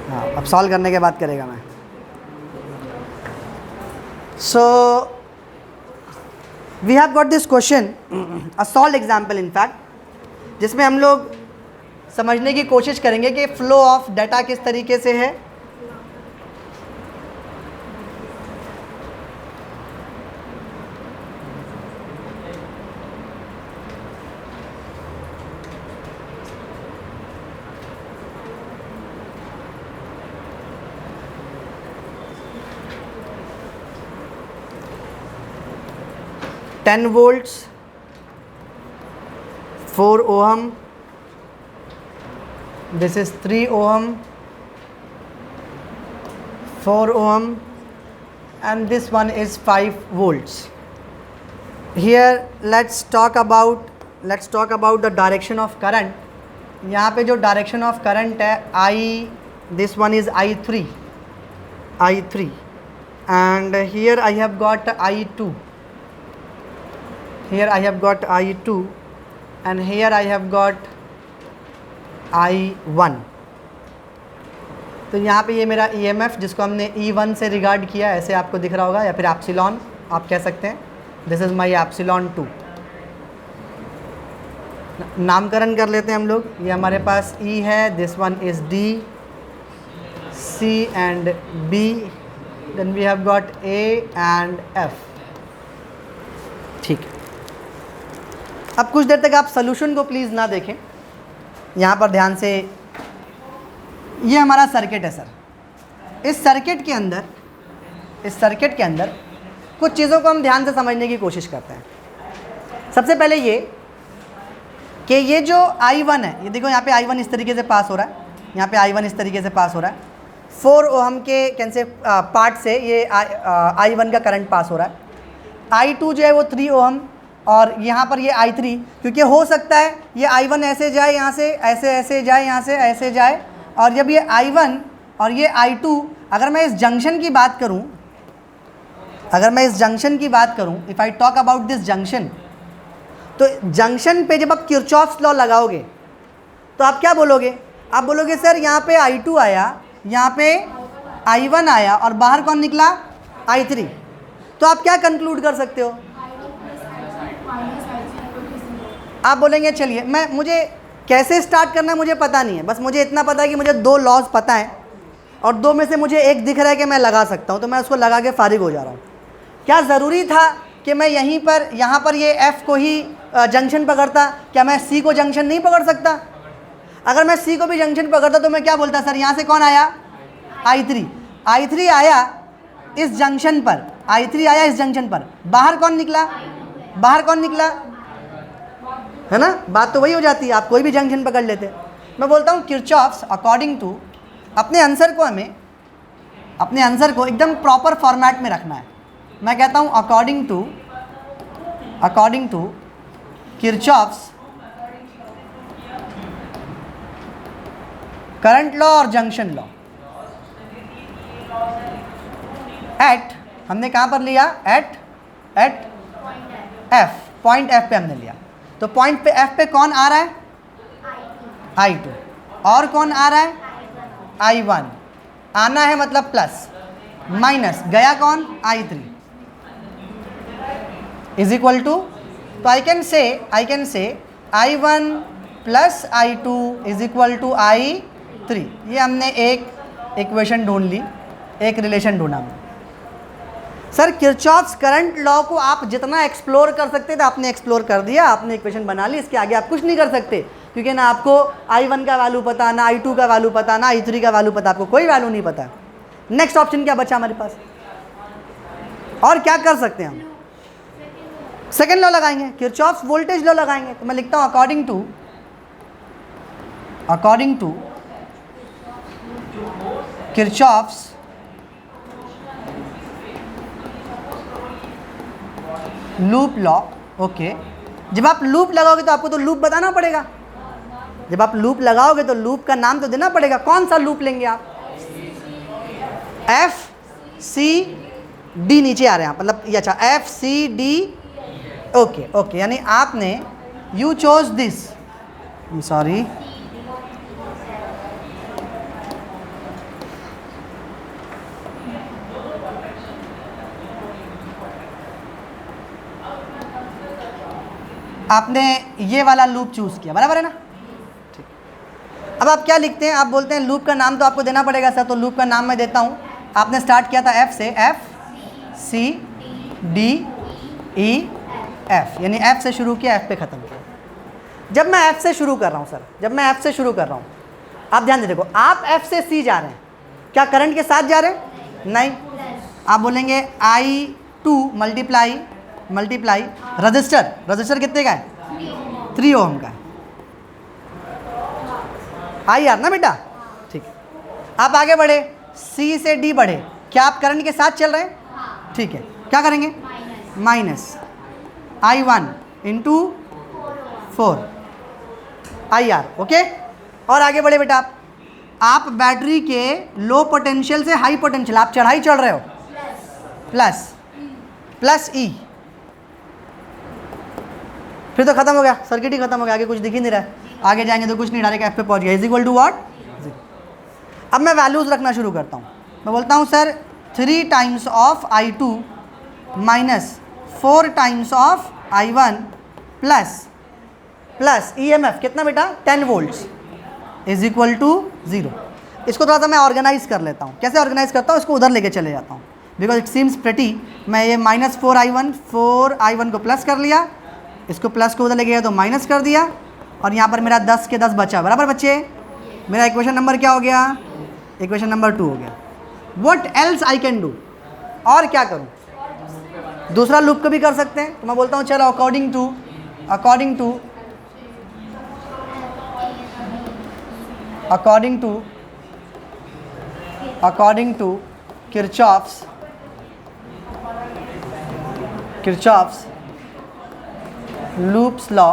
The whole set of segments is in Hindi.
हाँ, अब सॉल्व करने के बाद करेगा मैं। So we have got this question, a solve example in fact, जिसमें हम लोग समझने की कोशिश करेंगे कि फ्लो ऑफ डाटा किस तरीके से है। Ten volts, 4 ohm, this is 3 ohm, 4 ohm, and this one is 5 volts. Here let's talk about the direction of current. यहाँ पे जो डायरेक्शन ऑफ करंट है I, this one is I3, and here I have got I2, and here I have got I1. तो यहाँ पे ये मेरा EMF जिसको हमने E1 से रिगार्ड किया, ऐसे आपको दिख रहा होगा, या फिर एप्सिलॉन आप कह सकते हैं। This is my epsilon 2। नामकरण कर लेते हैं हम लोग। ये हमारे पास E है, this one is D, C and B, then we have got A and F। ठीक है, अब कुछ देर तक आप सोल्यूशन को प्लीज़ ना देखें, यहाँ पर ध्यान से। ये हमारा सर्किट है सर। इस सर्किट के अंदर कुछ चीज़ों को हम ध्यान से समझने की कोशिश करते हैं। सबसे पहले ये कि ये जो I1 है, ये देखो यहाँ पे I1 इस तरीके से पास हो रहा है, यहाँ पे I1 इस तरीके से पास हो रहा है। 4 ओहम के कैसे पार्ट से ये I1 का करंट पास हो रहा है। I2 जो है वो 3 ओहम, और यहाँ पर ये I3, क्योंकि हो सकता है ये I1 ऐसे जाए, यहाँ से ऐसे जाए, यहाँ से ऐसे जाए, और जब ये I1 और ये I2, अगर मैं इस जंक्शन की बात करूँ, if I talk about this junction, तो जंक्शन पे जब आप किरचॉफ्स लॉ लगाओगे तो आप क्या बोलोगे? आप बोलोगे सर यहाँ पे I2 आया, यहाँ पे I1 आया, और बाहर कौन निकला? I3। तो आप क्या कंक्लूड कर सकते हो? आप बोलेंगे चलिए मुझे कैसे स्टार्ट करना है मुझे पता नहीं है, बस मुझे इतना पता है कि मुझे 2 लॉज पता है, और 2 में से मुझे एक दिख रहा है कि मैं लगा सकता हूँ, तो मैं उसको लगा के फारिग हो जा रहा हूँ। क्या ज़रूरी था कि मैं यहाँ पर ये F को ही जंक्शन पकड़ता? क्या मैं C को जंक्शन नहीं पकड़ सकता? अगर मैं C को भी जंक्शन पकड़ता तो मैं क्या बोलता? सर यहाँ से कौन आया? I3 आया इस जंक्शन पर, बाहर कौन निकला? है ना, बात तो वही हो जाती है, आप कोई भी जंक्शन पकड़ लेते। मैं बोलता हूँ किरचॉफ्स अकॉर्डिंग टू, अपने आंसर को एकदम प्रॉपर फॉर्मेट में रखना है। मैं कहता हूँ according to Kirchhoff's current law और जंक्शन लॉ एट, हमने कहाँ पर लिया? एट F, पॉइंट F पे हमने लिया। तो पॉइंट पे F पे कौन आ रहा है? I2। और कौन आ रहा है? I1। आना है मतलब प्लस, माइनस गया कौन? I3 इज इक्वल टू, तो I can say I1 plus I2 is equal to I3। ये हमने एक इक्वेशन ढूंढ ली, एक रिलेशन ढूंढा। सर किरचॉफ्स करंट लॉ को आप जितना एक्सप्लोर कर सकते थे आपने एक्सप्लोर कर दिया, आपने इक्वेशन बना ली, इसके आगे आप कुछ नहीं कर सकते, क्योंकि ना आपको I1 का वैल्यू पता, ना I2 का वैल्यू पता, ना I3 का वैल्यू पता, आपको कोई वैल्यू नहीं पता। नेक्स्ट ऑप्शन क्या बचा हमारे पास? और क्या कर सकते हैं हम? सेकेंड लॉ लगाएंगे, किरचॉफ्स वोल्टेज लॉ लगाएंगे। तो मैं लिखता हूँ according to Kirchhoff's loop law. Okay, जब आप लूप लगाओगे तो आपको तो लूप बताना पड़ेगा। जब आप लूप लगाओगे तो लूप का नाम तो देना पड़ेगा। कौन सा लूप लेंगे आप? F C D नीचे आ रहे हैं, मतलब ये अच्छा F C D। ओके, यानी आपने यू चोज दिस, सॉरी आपने ये वाला लूप चूज़ किया, बराबर है ना? ठीक। अब आप क्या लिखते हैं? आप बोलते हैं लूप का नाम तो आपको देना पड़ेगा सर, तो लूप का नाम मैं देता हूँ। आपने स्टार्ट किया था एफ से, F C D E F, यानी एफ से शुरू किया, एफ पे ख़त्म किया। जब मैं एफ से शुरू कर रहा हूँ सर, जब मैं एफ से शुरू कर रहा हूँ, आप ध्यान दे, देखो आप एफ से सी जा रहे हैं, क्या करंट के साथ जा रहे हैं? नहीं। आप बोलेंगे I2 मल्टीप्लाई रजिस्टर कितने का है? 3 ओम का है। IR ना बेटा? ठीक है। आप आगे बढ़े, C से D बढ़े, क्या आप करंट के साथ चल रहे हैं? ठीक है, क्या करेंगे? Minus I1 into 4 IR, okay. और आगे बढ़े बेटा, आप बैटरी के लो पोटेंशियल से हाई पोटेंशियल, आप चढ़ाई चढ़ रहे हो, प्लस ई, फिर तो खत्म हो गया, सर्किट ही खत्म हो गया, आगे कुछ दिख ही नहीं रहा है। आगे जाएंगे तो कुछ नहीं, डायरेक्ट एफ पे पहुंच गया, इज इक्वल टू व्हाट? 0। अब मैं वैल्यूज रखना शुरू करता हूँ। मैं बोलता हूँ sir 3 times of I2 minus 4 times of I1 plus EMF कितना बेटा? 10 वोल्ट्स इज इक्वल टू 0। इसको थोड़ा सा मैं ऑर्गेनाइज कर लेता हूँ। कैसे ऑर्गेनाइज करता हूँ? इसको उधर लेके चले जाता हूँ, बिकॉज इट सीम्स प्रेटी। मैं ये माइनस 4I1 को प्लस कर लिया, इसको प्लस को उधर लेके गया तो माइनस कर दिया, और यहाँ पर मेरा 10 के 10 बचा, बराबर बच्चे? मेरा इक्वेशन नंबर क्या हो गया? इक्वेशन नंबर 2 हो गया। What else I can do? और क्या करूँ? दूसरा लूप को भी कर सकते हैं, तो मैं बोलता हूँ चलो according to Kirchhoff's loops law.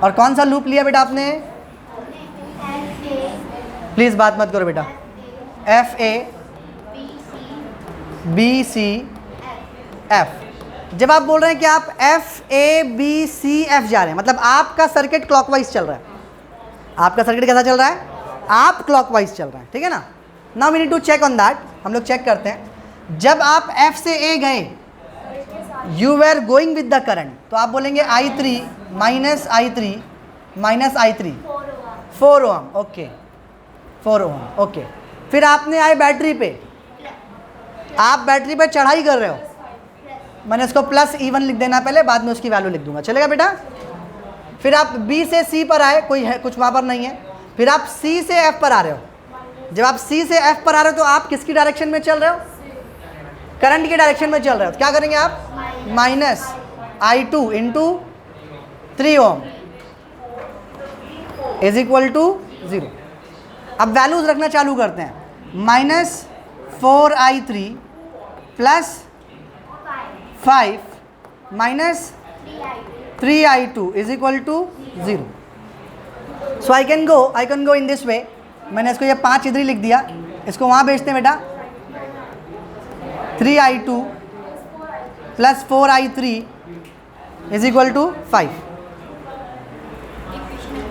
और कौन सा लूप लिया बेटा आपने? प्लीज़ बात मत करो बेटा। FA BC F। जब आप बोल रहे हैं कि आप FABCF जा रहे हैं, मतलब आपका सर्किट क्लॉकवाइज चल रहा है। आपका सर्किट कैसा चल रहा है? आप क्लॉकवाइज चल रहा है, ठीक है ना? Now we need to check on that. हम लोग चेक करते हैं। जब आप F से A गए, you were going with the current, तो आप बोलेंगे I3 minus I3 4 ohm, okay 4 ohm, okay. फिर आपने आए बैटरी पे, आप बैटरी पे चढ़ाई कर रहे हो, मैंने इसको प्लस E1 लिख देना पहले, बाद में उसकी वैल्यू लिख दूंगा, चलेगा बेटा? फिर आप B से C पर आए, कोई है कुछ वहाँ पर नहीं है। फिर आप C से F पर आ रहे हो। जब आप C से F पर आ रहे हो तो आप किसकी डायरेक्शन में चल रहे हो? करंट की डायरेक्शन में चल रहे हो। तो क्या करेंगे आप? Minus I2 into 3 ohm is equal to 0। अब वैल्यूज रखना चालू करते हैं। Minus 4I3 plus 5 minus 3I2 is equal to 0। So I can go in this way. मैंने इसको ये 5 इधर ही लिख दिया, इसको वहाँ भेजते हैं बेटा। 3I2 plus 4I3 is equal to 5।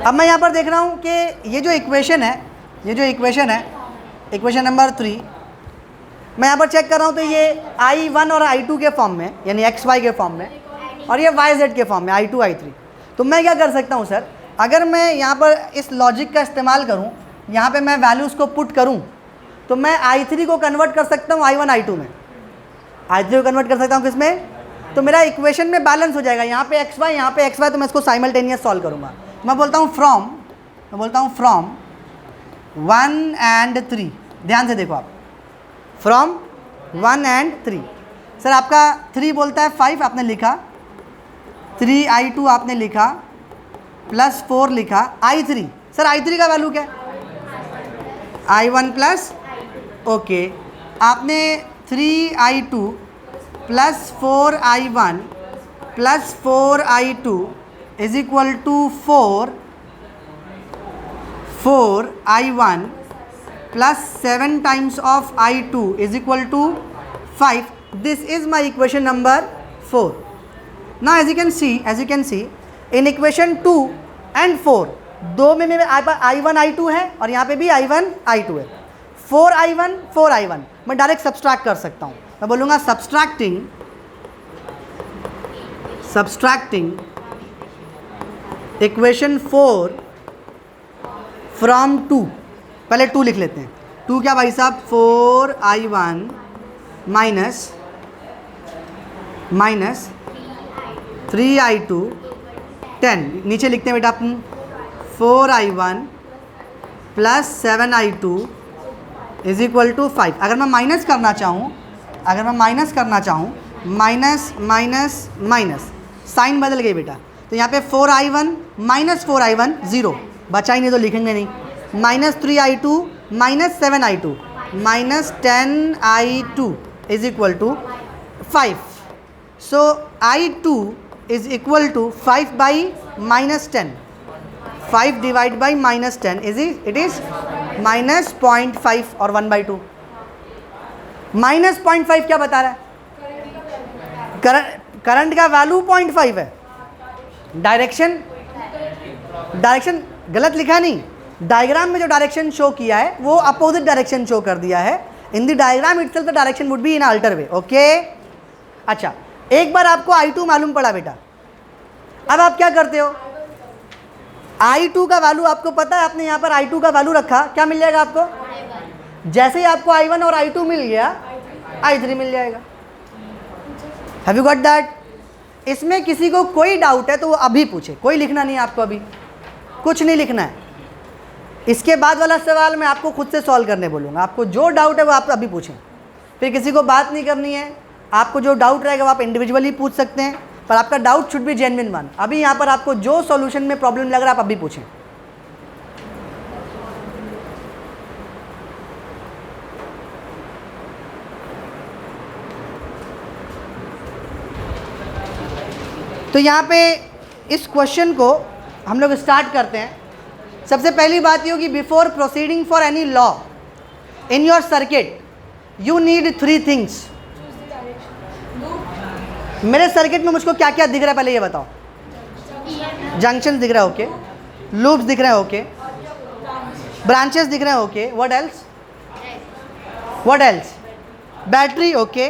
अब मैं यहाँ पर देख रहा हूँ कि ये जो इक्वेशन है, इक्वेशन नंबर 3, मैं यहाँ पर चेक कर रहा हूँ तो ये I1 और I2 के फॉर्म में, यानी XY के फॉर्म में, और ये YZ के फॉर्म में I2 I3। तो मैं क्या कर सकता हूँ सर? अगर मैं यहाँ पर इस लॉजिक का इस्तेमाल करूँ, यहाँ पे मैं वैल्यूज़ को पुट करूँ, तो मैं I3 को कन्वर्ट कर सकता हूँ I1 I2 में। I3 को कन्वर्ट कर सकता हूँ किसमें? तो मेरा इक्वेशन में बैलेंस हो जाएगा। यहाँ पे XY, यहाँ पे XY, तो मैं इसको साइमल्टेनियस सॉल्व करूँगा। मैं बोलता हूँ फ्रॉम 1 and 3। ध्यान से देखो आप, फ्रॉम 1 and 3। सर आपका 3 बोलता है 5, आपने लिखा, 3I2 आपने लिखा, प्लस 4 लिखा, I3। सर I3 का वैल्यू क्या है? I1 प्लस, ओके, आपने 3I2 plus 4I1 plus 4I2 is equal to 4I1 plus 7 times of I2 is equal to 5. This is my equation number 4. Now as you can see in equation 2 and 4 दो में I1 I2 है और यहाँ पे भी I1 I2 है। 4I1 मैं डायरेक्ट सब्सट्रैक्ट कर सकता हूँ। मैं बोलूँगा सब्सट्रैक्टिंग इक्वेशन 4 फ्रॉम 2, पहले 2 लिख लेते हैं। 2 क्या भाई साहब, 4i1 माइनस 3i2 10, नीचे लिखते हैं बेटा अपन 4i1 plus 7i2 is equal to 5। अगर मैं माइनस करना चाहूँ, माइनस माइनस माइनस, साइन बदल गई बेटा, तो यहाँ पे 4i1 माइनस 4i1 0, बचा ही नहीं तो लिखेंगे नहीं, minus 3i2 minus 7i2 minus 10i2 is equal to 5। So i2 is equal to 5 by minus 10, 5 divide by minus 10 it is minus 0.5 और 1/2। माइनस 0.5 क्या बता रहा है, करंट का वैल्यू 0.5 है, डायरेक्शन गलत लिखा नहीं, डायग्राम में जो डायरेक्शन शो किया है वो अपोजिट डायरेक्शन शो कर दिया है। In the diagram itself the direction would be in alter way. Okay, अच्छा, एक बार आपको I2 मालूम पड़ा बेटा, अब आप क्या करते हो, I2 का वैल्यू आपको पता है, आपने यहाँ पर I2 का वैल्यू रखा, क्या मिल जाएगा आपको, जैसे ही आपको I1 और I2 मिल गया, I3 मिल जाएगा। Have you got that? इसमें किसी को कोई डाउट है तो वो अभी पूछे, कोई लिखना नहीं है आपको, अभी कुछ नहीं लिखना है। इसके बाद वाला सवाल मैं आपको खुद से सॉल्व करने बोलूँगा, आपको जो डाउट है वो आप अभी पूछें, फिर किसी को बात नहीं करनी है। आपको जो डाउट रहेगा वो आप इंडिविजुअली पूछ सकते हैं, पर आपका doubt should be genuine one. अभी यहाँ पर आपको जो सॉल्यूशन में प्रॉब्लम लग रहा है आप अभी पूछें। तो यहाँ पे इस क्वेश्चन को हम लोग स्टार्ट करते हैं। सबसे पहली बात ये होगी, before proceeding for any law in your circuit you need 3 things. मेरे सर्किट में मुझको क्या क्या दिख रहा है पहले ये बताओ। जंक्शन दिख रहा है, ओके, लूप्स दिख रहे हैं, ओके, ब्रांचेस दिख रहे हैं, okay, what else, battery, okay,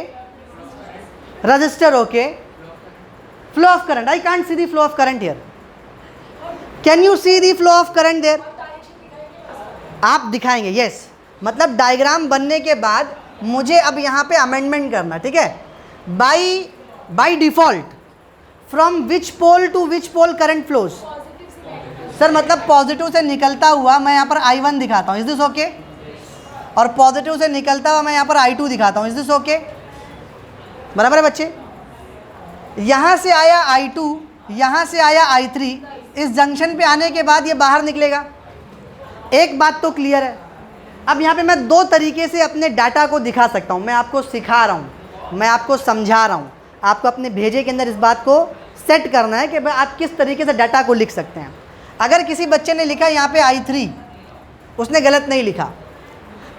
register, okay, flow of current. I can't see the flow of current here. Can you see the flow of current there? आप दिखाएंगे, yes, मतलब डायग्राम बनने के बाद मुझे अब यहाँ पे अमेंडमेंट करना, ठीक है। By default from which pole to which pole current flows, sir मतलब पॉजिटिव से निकलता हुआ मैं यहाँ पर I1 दिखाता हूँ, इज दिस ओके, और पॉजिटिव से निकलता हुआ मैं यहाँ पर I2 दिखाता हूँ, इज दिस ओके, बराबर है बच्चे। यहाँ से आया I2, यहाँ से आया I3, इस जंक्शन पे आने के बाद ये बाहर निकलेगा। एक बात तो क्लियर है। अब यहाँ पे मैं 2 तरीके से अपने डाटा को दिखा सकता हूँ। मैं आपको सिखा रहा हूँ, मैं आपको समझा रहा हूँ, आपको अपने भेजे के अंदर इस बात को सेट करना है कि भाई आप किस तरीके से डाटा को लिख सकते हैं। अगर किसी बच्चे ने लिखा यहाँ पे I3, उसने गलत नहीं लिखा,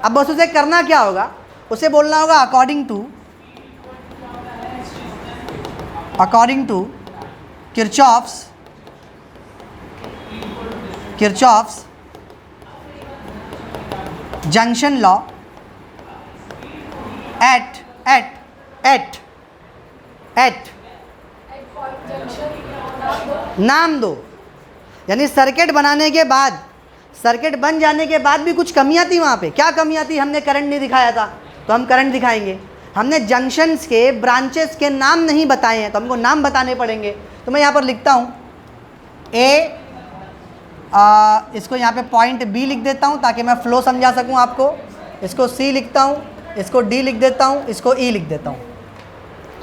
अब बस उसे करना क्या होगा, उसे बोलना होगा according to Kirchhoff's junction law at नाम दो। यानी सर्किट बनाने के बाद, सर्किट बन जाने के बाद भी कुछ कमियां थी वहाँ पे। क्या कमियां थी? हमने करंट नहीं दिखाया था तो हम करंट दिखाएंगे। हमने जंक्शंस के, ब्रांचेस के नाम नहीं बताए हैं तो हमको नाम बताने पड़ेंगे। तो मैं यहाँ पर लिखता हूँ इसको यहाँ पे पॉइंट B लिख देता हूँ ताकि मैं फ्लो समझा सकूँ आपको। इसको C लिखता हूँ, इसको D लिख देता हूँ, इसको E लिख देता हूँ,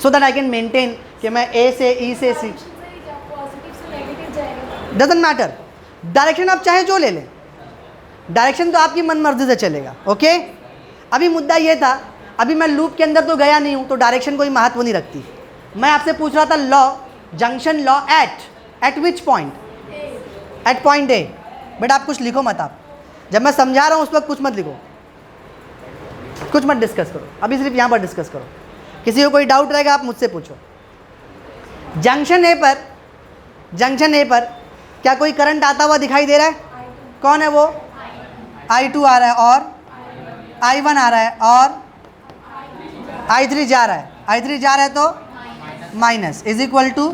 so that I can maintain कि मैं A से E से C। डजंट मैटर, डायरेक्शन आप चाहे जो ले लें, डायरेक्शन तो आपकी मन मर्जी से चलेगा। ओके, अभी मुद्दा ये था, अभी मैं लूप के अंदर तो गया नहीं हूँ तो डायरेक्शन कोई महत्व नहीं रखती। मैं आपसे पूछ रहा था law, junction law at which point, at point A. But आप कुछ लिखो मत, आप जब मैं समझा रहा हूँ उस वक्त कुछ मत लिखो, कुछ मत डिस्कस करो, अभी सिर्फ यहाँ पर डिस्कस करो। किसी को कोई डाउट रहेगा आप मुझसे पूछो। जंक्शन ए पर क्या कोई करंट आता हुआ दिखाई दे रहा है? कौन है वो? I2 आ रहा है और I1 आ रहा है और I3 जा रहा है। I3 जा रहा है तो माइनस इज इक्वल टू,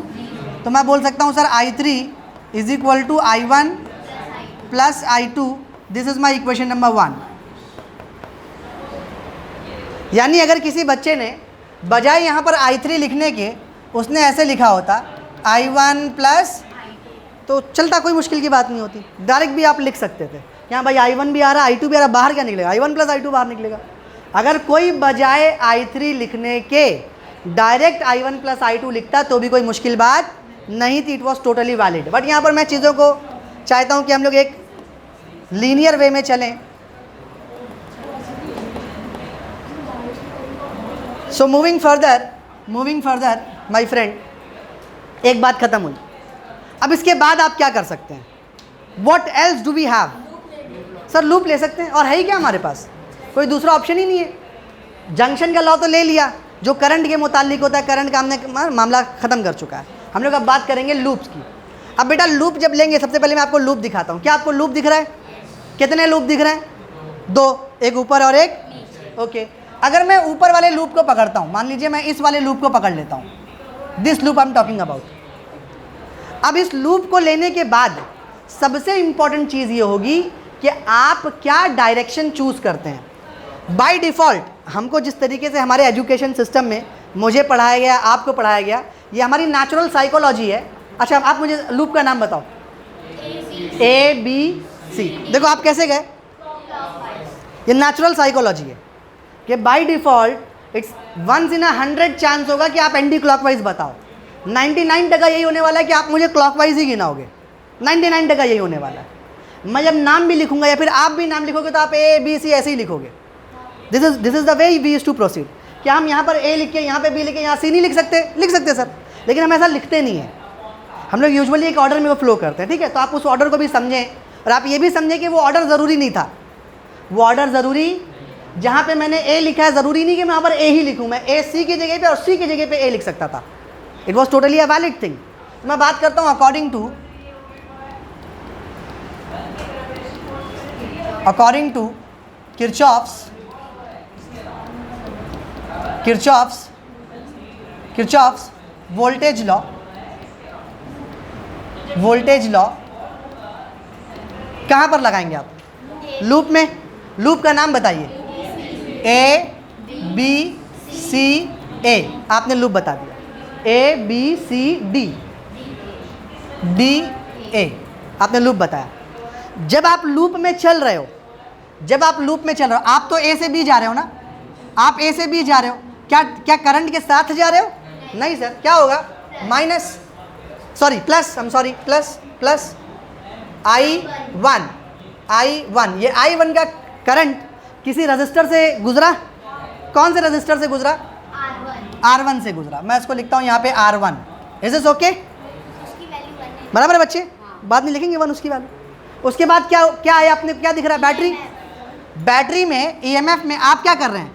तो मैं बोल सकता हूँ sir I3 is equal to I1 plus I2, this is my equation number 1। यानी अगर किसी बच्चे ने बजाय यहाँ पर I3 लिखने के उसने ऐसे लिखा होता I1 प्लस, तो चलता, कोई मुश्किल की बात नहीं होती, डायरेक्ट भी आप लिख सकते थे। यहाँ भाई I1 भी आ रहा, I2 भी आ रहा, बाहर क्या निकलेगा, I1 प्लस I2 बाहर निकलेगा। अगर कोई बजाय I3 लिखने के डायरेक्ट I1 प्लस I2 लिखता तो भी कोई मुश्किल बात नहीं थी, it was totally valid. But यहाँ पर मैं चीज़ों को चाहता हूँ कि हम लोग एक लीनियर वे में चलें। So moving further my friend, एक बात ख़त्म हुई। अब इसके बाद आप क्या कर सकते हैं? What else do we have? Sir loop ले सकते हैं, और है ही क्या हमारे पास, कोई दूसरा ऑप्शन ही नहीं है। जंक्शन का लॉ तो ले लिया जो करंट के मुतालिक होता है, करंट का हमने मामला ख़त्म कर चुका है। हम लोग अब बात करेंगे लूप्स की। अब बेटा लूप जब लेंगे, सबसे पहले मैं आपको लूप दिखाता हूँ। क्या आपको लूप दिख रहा है? कितने लूप दिख रहे हैं? 2, एक ऊपर और एक ओके। अगर मैं ऊपर वाले लूप को पकड़ता हूँ, मान लीजिए मैं इस वाले लूप को पकड़ लेता हूँ, this loop I am talking about. अब इस लूप को लेने के बाद सबसे इंपॉर्टेंट चीज़ ये होगी कि आप क्या डायरेक्शन चूज़ करते हैं। बाय डिफ़ॉल्ट हमको जिस तरीके से हमारे एजुकेशन सिस्टम में मुझे पढ़ाया गया, आपको पढ़ाया गया, ये हमारी नेचुरल साइकोलॉजी है। अच्छा आप मुझे लूप का नाम बताओ। ABC। देखो आप कैसे गए, ये नेचुरल साइकोलॉजी है कि by default it's 1 in 100 chance होगा कि आप एंटी क्लॉकवाइज बताओ। 99% यही होने वाला है कि आप मुझे क्लॉकवाइज ही गिनाओगे। 99% यही होने वाला है। मैं जब नाम भी लिखूंगा या फिर आप भी नाम लिखोगे तो आप ABC ऐसे ही लिखोगे। This is the way we used to proceed. क्या हम यहाँ पर A लिख के, यहाँ पे B लिख के, यहाँ C नहीं लिख सकते? लिख सकते सर, लेकिन हम ऐसा लिखते नहीं हैं। हम लोग यूजुअली एक ऑर्डर में वो फ्लो करते हैं, ठीक है। तो आप उस ऑर्डर को भी समझें और आप ये भी समझें कि वो ऑर्डर ज़रूरी नहीं था। वो ऑर्डर ज़रूरी, जहाँ पे मैंने A लिखा है ज़रूरी नहीं कि मैं वहाँ पर A ही लिखूँ। मैं A C की जगह पे और C की जगह पे A लिख सकता था। It was totally a valid thing. मैं बात करता हूँ according to Kirchhoff's voltage law कहाँ पर लगाएंगे आप? लूप में। लूप का नाम बताइए। ABCA, आपने लूप बता दिया। ABCDA आपने लूप बताया। जब आप लूप में चल रहे हो, आप तो A से B जा रहे हो ना, आप A से B जा रहे हो, क्या करंट के साथ जा रहे हो? नहीं सर, क्या होगा? Plus I1। ये I1 का करंट किसी रजिस्टर से गुजरा। कौन से रजिस्टर से गुजरा? R1 से गुजरा। मैं इसको लिखता हूँ यहाँ पे R1। Is this okay? बराबर है बच्चे? बाद में लिखेंगे 1 उसकी वैल्यू। उसके बाद क्या है? आपने क्या दिख रहा है? बैटरी में EMF में आप क्या कर रहे हैं?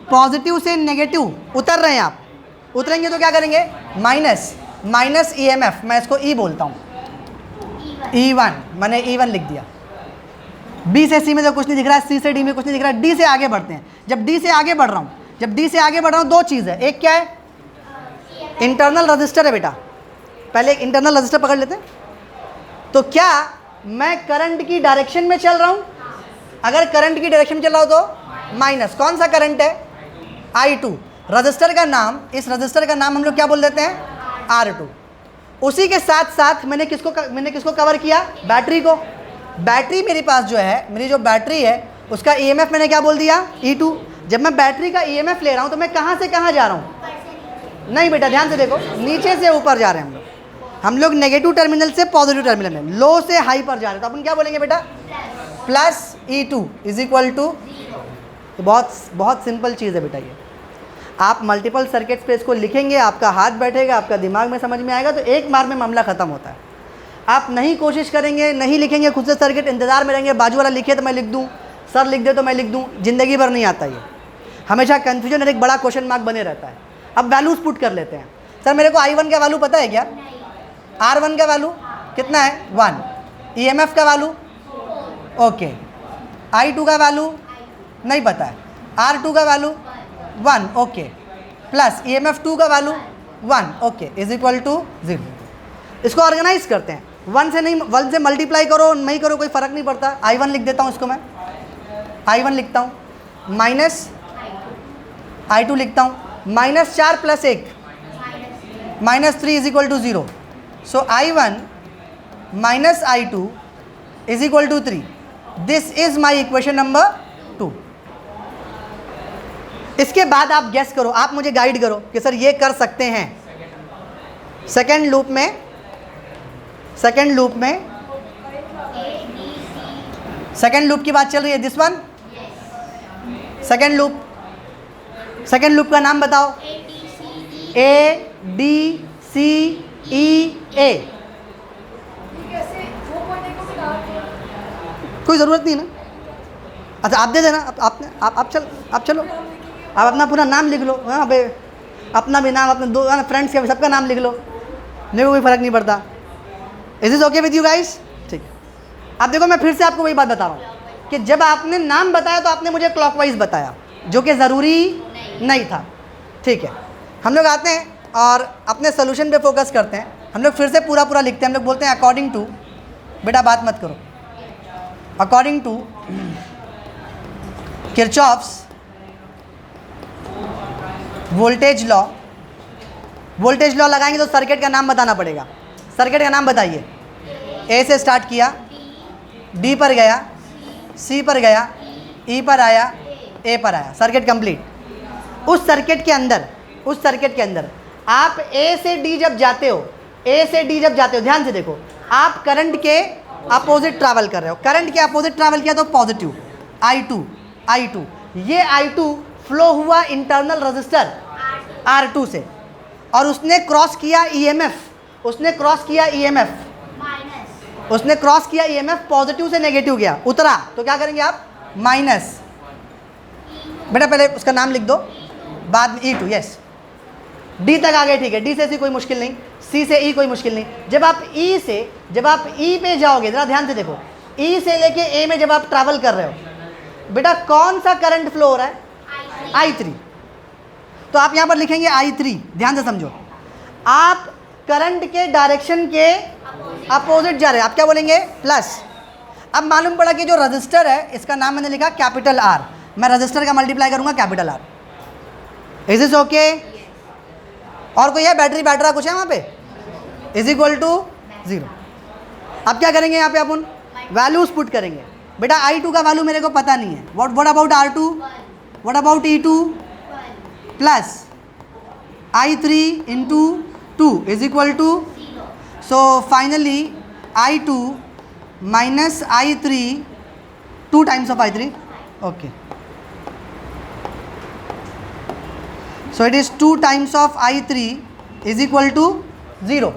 पॉजिटिव से नेगेटिव उतर रहे हैं। आप उतरेंगे तो क्या करेंगे? माइनस EMF, मैं इसको E बोलता हूँ, E1। मैंने E1 लिख दिया। B से C में तो कुछ नहीं दिख रहा है, C से D में कुछ नहीं दिख रहा है, D से आगे बढ़ते हैं। जब D से आगे बढ़ रहा हूँ, 2 चीज़ है। एक क्या है? इंटरनल रजिस्टर है बेटा। पहले एक इंटरनल रजिस्टर पकड़ लेते हैं। तो क्या मैं करंट की डायरेक्शन में चल रहा हूँ? अगर करंट की डायरेक्शन में चल रहा हो तो माइनस। कौन सा करंट है? I2। रजिस्टर का नाम, इस रजिस्टर का नाम हम लोग क्या बोल देते हैं? R2। उसी के साथ साथ मैंने किसको कवर किया? बैटरी को। बैटरी मेरे पास जो है, मेरी जो बैटरी है उसका EMF मैंने क्या बोल दिया? E2। जब मैं बैटरी का EMF ले रहा हूँ तो मैं कहाँ से कहाँ जा रहा हूँ? नहीं बेटा ध्यान से देखो, नीचे से ऊपर जा रहे हैं हम लोग नेगेटिव टर्मिनल से पॉजिटिव टर्मिनल में, लो से हाई पर जा रहे हैं। तो अपन क्या बोलेंगे बेटा? Plus E2 is equal to. बहुत सिंपल चीज़ है बेटा ये। आप मल्टीपल सर्किट्स पे इसको लिखेंगे, आपका हाथ बैठेगा, आपका दिमाग में समझ में आएगा, तो एक बार में मामला ख़त्म होता है। आप नहीं कोशिश करेंगे, नहीं लिखेंगे खुद से सर्किट, इंतज़ार में रहेंगे बाजू वाला लिखे तो मैं लिख दूँ, सर लिख दे तो मैं लिख दूँ, ज़िंदगी भर नहीं आता ये। हमेशा कन्फ्यूजन और एक बड़ा क्वेश्चन मार्क बने रहता है। अब वैल्यूज़ पुट कर लेते हैं। सर मेरे को I1 का वैल्यू पता है क्या? R1 का वैल्यू कितना है? 1। EMF का वैल्यू ओके। I2 का वैल्यू नहीं पता है। R2 का वैल्यू 1 ओके, प्लस EMF 2 का value 1 okay, is equal to 0। इसको ऑर्गेनाइज करते हैं। 1 से नहीं, 1 से मल्टीप्लाई करो नहीं करो कोई फ़र्क नहीं पड़ता। I1 लिख देता हूँ इसको मैं, I1 लिखता हूँ, माइनस I2 लिखता हूँ, -4 + 1 -3 is equal to 0। So I1 minus I2 is equal to 3। This is my equation number 2। इसके बाद आप गेस करो, आप मुझे गाइड करो कि सर ये कर सकते हैं। सेकेंड लूप में सेकेंड लूप की बात चल रही है, दिस वन। सेकेंड लूप का नाम बताओ। ADCEA। कोई ज़रूरत नहीं ना। अच्छा आप दे देना, आप चलो, आप अपना पूरा नाम लिख लो। हाँ भाई, अपना भी नाम, अपने दो फ्रेंड्स के सबका नाम लिख लो, मेरे को कोई फ़र्क नहीं पड़ता। Is is okay with you guys? ठीक। अब देखो मैं फिर से आपको वही बात बता रहा हूँ कि जब आपने नाम बताया तो आपने मुझे क्लॉकवाइज बताया, जो कि ज़रूरी नहीं था। ठीक है, हम लोग आते हैं और अपने सोल्यूशन पे फोकस करते हैं। हम लोग फिर से पूरा लिखते हैं। हम लोग बोलते हैं अकॉर्डिंग टू, बेटा बात मत करो, according to Kirchhoff's voltage law. Voltage law लगाएंगे तो सर्किट का नाम बताना पड़ेगा। सर्किट का नाम बताइए। ए से स्टार्ट किया, डी पर गया, सी पर गया, ई पर आया, ए पर आया, सर्किट कंप्लीट। उस सर्किट के अंदर आप ए से डी जब जाते हो, ध्यान से देखो, आप करंट के अपोजिट ट्रैवल कर रहे हो। करंट के अपोजिट ट्रैवल किया तो पॉजिटिव I2। ये I2 फ्लो हुआ इंटरनल रजिस्टर R2 से, और उसने क्रॉस किया EMF, पॉजिटिव से नेगेटिव गया, उतरा, तो क्या करेंगे आप? माइनस। बेटा पहले उसका नाम लिख दो, बाद में E2। यस, D तक आ गए, ठीक है। D से C कोई मुश्किल नहीं, C से E कोई मुश्किल नहीं। जब आप E पे जाओगे, जरा ध्यान से देखो, E से लेके A में जब आप ट्रैवल कर रहे हो, बेटा कौन सा करंट फ्लो हो रहा है? I3। तो आप यहाँ पर लिखेंगे I3, ध्यान से समझो। आप करंट के डायरेक्शन के अपोजिट जा रहे हैं, आप क्या बोलेंगे? प्लस। अब मालूम पड़ा कि जो रजिस्टर है इसका नाम मैंने लिखा कैपिटल R, मैं रजिस्टर का मल्टीप्लाई करूंगा capital R। Is is okay? और कोई है? बैटरा कुछ है वहाँ पे? Is equal to 0। अब क्या करेंगे यहाँ पे? अपन वैल्यूज पुट करेंगे। बेटा I2 का वैल्यू मेरे को पता नहीं है। What about R2? What about E2? Plus I3 into 2 is equal to, so finally I2 minus I3, 2 times of I3। Okay, so it is 2 times of I3 is equal to 0।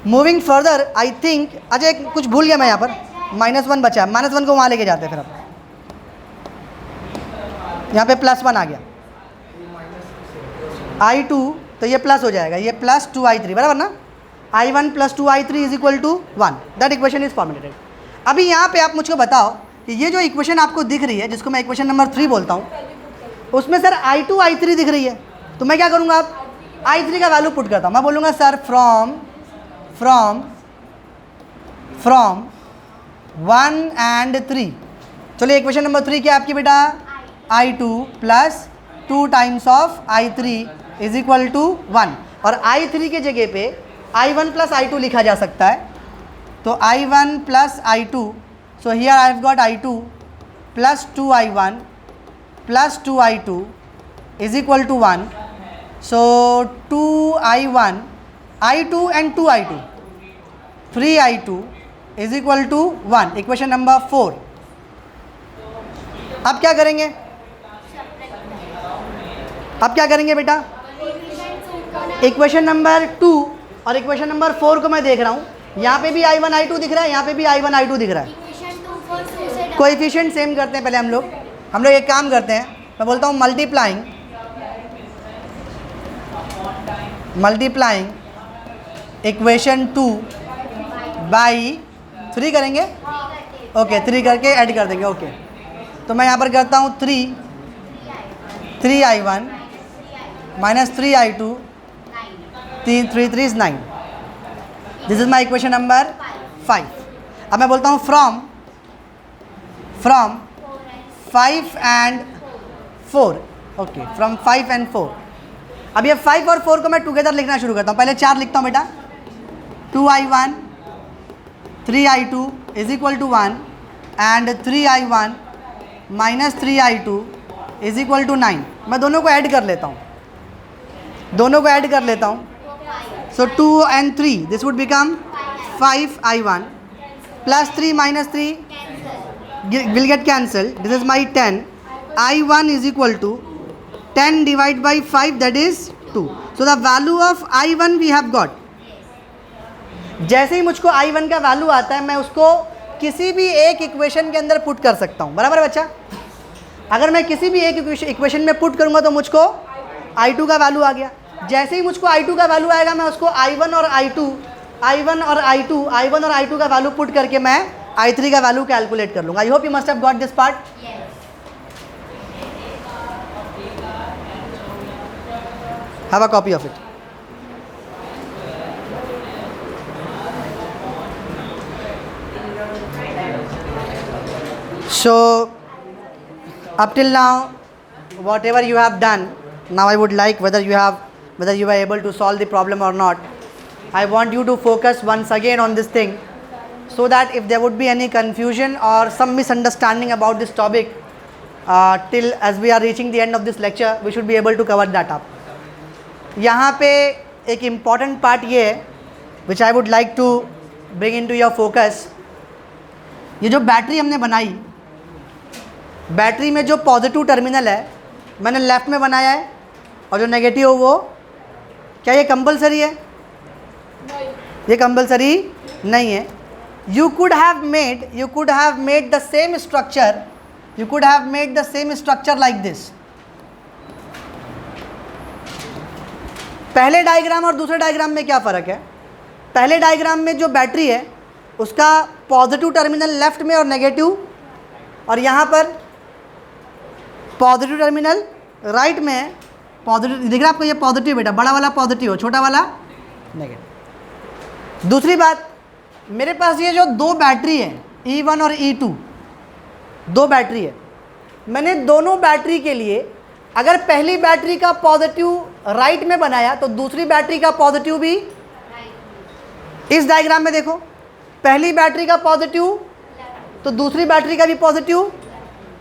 Moving further, I think, अच्छा एक कुछ भूल गया मैं यहाँ पर, -1 बचा है, -1 को वहाँ लेके जाते हैं। फिर अब यहाँ पे +1 आ गया, I2 तो ये प्लस हो जाएगा, ये प्लस 2I3, बराबर ना? I1 + 2I3 is equal to 1। That equation is formulated. अभी यहाँ पे आप मुझको बताओ कि ये जो इक्वेशन आपको दिख रही है, जिसको मैं इक्वेशन नंबर 3 बोलता हूँ, उसमें सर I2 I3 दिख रही है, तो मैं क्या करूँगा? आप I3 का वैल्यू पुट करता हूँ। मैं बोलूँगा सर फ्रॉम 1 and 3। चलिए इक्वेशन नंबर 3 क्या है आपकी बेटा? I2 + 2 times of I3 is equal to 1। और I3 के जगह पे I1 + I2 लिखा जा सकता है, तो I1 + I2, so here I have got I2 + 2I1 + 2I2 is equal to 1। So 2I1, I2 and 2I2, 3I2 is equal to 1। Equation number 4। अब क्या करेंगे बेटा? इक्वेशन नंबर 2 और इक्वेशन नंबर 4 को मैं देख रहा हूँ, यहाँ पे भी I1 I2 दिख रहा है, यहाँ पे भी I1 I2 दिख रहा है। कोएफिशिएंट सेम करते हैं पहले हम लोग एक काम करते हैं, मैं बोलता हूँ मल्टीप्लाइंग इक्वेशन 2 बाई 3 करेंगे। ओके, 3 करके ऐड कर देंगे। ओके, तो मैं यहाँ पर करता हूँ 3I1 - 3I2, 3 3 3 is 9। This is my equation number 5. अब मैं बोलता हूँ from 5 and 4. Okay, from 5 and 4. अब ये 5 और 4 को मैं टुगेदर लिखना शुरू करता हूँ. पहले 4 लिखता हूँ बेटा. 2i1 3i2 is equal to 1 and 3i1 minus 3i2 is equal to 9. मैं दोनों को ऐड कर लेता हूँ. So 2 and 3 this would become 5i1 plus 3 minus 3 will get cancelled. This is my 10. i1 is equal to 10 divide by 5 that is 2. So the value of i1 we have got. जैसे ही मुझको i1 का वैल्यू आता है मैं उसको किसी भी एक इक्वेशन के अंदर पुट कर सकता हूँ. बराबर है बच्चा. अगर मैं किसी भी एक इक्वेशन में पुट करूँगा तो मुझको i2 का वैल्यू आ गया. जैसे ही मुझको i2 का वैल्यू आएगा मैं उसको i1 और i2 का वैल्यू पुट करके मैं i3 का वैल्यू कैलकुलेट कर लूँगा. I hope you must have got this part. Have a copy of it. So up till now whatever you have done, now I would like whether you were able to solve the problem or not, I want you to focus once again on this thing so that if there would be any confusion or some misunderstanding about this topic till as we are reaching the end of this lecture we should be able to cover that up. यहाँ पे एक important part ये है which I would like to bring into your focus. ये जो बैटरी हमने बनाई, बैटरी में जो पॉजिटिव टर्मिनल है मैंने लेफ़्ट में बनाया है और जो नेगेटिव वो, क्या ये कंपलसरी है? ये कंपलसरी नहीं है. You could have made the same structure like this. पहले डायग्राम और दूसरे डायग्राम में क्या फ़र्क है? पहले डायग्राम में जो बैटरी है उसका पॉजिटिव टर्मिनल लेफ़्ट में और नेगेटिव, और यहाँ पर पॉजिटिव टर्मिनल राइट में है. पॉजिटिव दिख रहा है आपको? ये पॉजिटिव बेटा, बड़ा वाला पॉजिटिव हो, छोटा वाला नेगेटिव. दूसरी बात, मेरे पास ये जो दो बैटरी है E1 और E2, दो बैटरी है. मैंने दोनों बैटरी के लिए अगर पहली बैटरी का पॉजिटिव राइट में बनाया तो दूसरी बैटरी का पॉजिटिव भी इस डायग्राम में देखो. पहली बैटरी का पॉजिटिव तो दूसरी बैटरी का भी पॉजिटिव.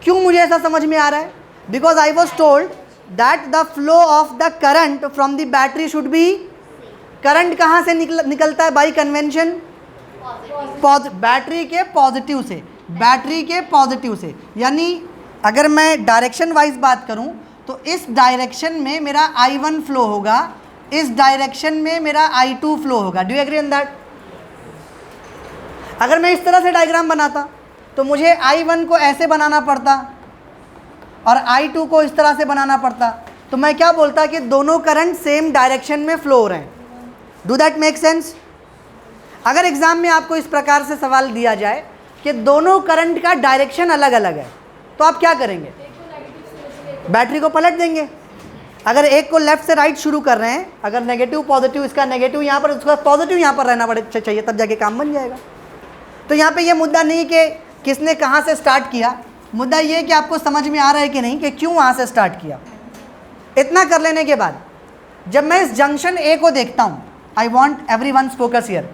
क्यों मुझे ऐसा समझ में आ रहा है? Because I was told that the flow of the current from the battery should be. Current कहाँ से निकलता है बाई कन्वेंशन? बैटरी के पॉजिटिव से. यानी अगर मैं डायरेक्शन वाइज बात करूं तो इस डायरेक्शन में मेरा I1 फ्लो होगा, इस डायरेक्शन में मेरा I2 फ्लो होगा. Do you agree on that? अगर मैं इस तरह से डायग्राम बनाता तो मुझे I1 को ऐसे बनाना पड़ता और I2 को इस तरह से बनाना पड़ता. तो मैं क्या बोलता कि दोनों करंट सेम डायरेक्शन में फ्लो हो रहे हैं. Do that make sense? अगर एग्ज़ाम में आपको इस प्रकार से सवाल दिया जाए कि दोनों करंट का डायरेक्शन अलग अलग है तो आप क्या करेंगे? बैटरी को पलट देंगे. अगर एक को लेफ़्ट से राइट शुरू कर रहे हैं, अगर नेगेटिव पॉजिटिव, इसका नेगेटिव यहाँ पर, उसका पॉजिटिव यहाँ पर रहना पड़े चाहिए, तब जाके काम बन जाएगा. तो यहाँ पे ये मुद्दा नहीं कि किसने कहाँ से स्टार्ट किया, मुद्दा ये कि आपको समझ में आ रहा है कि नहीं कि क्यों वहाँ से स्टार्ट किया. इतना कर लेने के बाद जब मैं इस जंक्शन ए को देखता हूँ, I want every one focus here.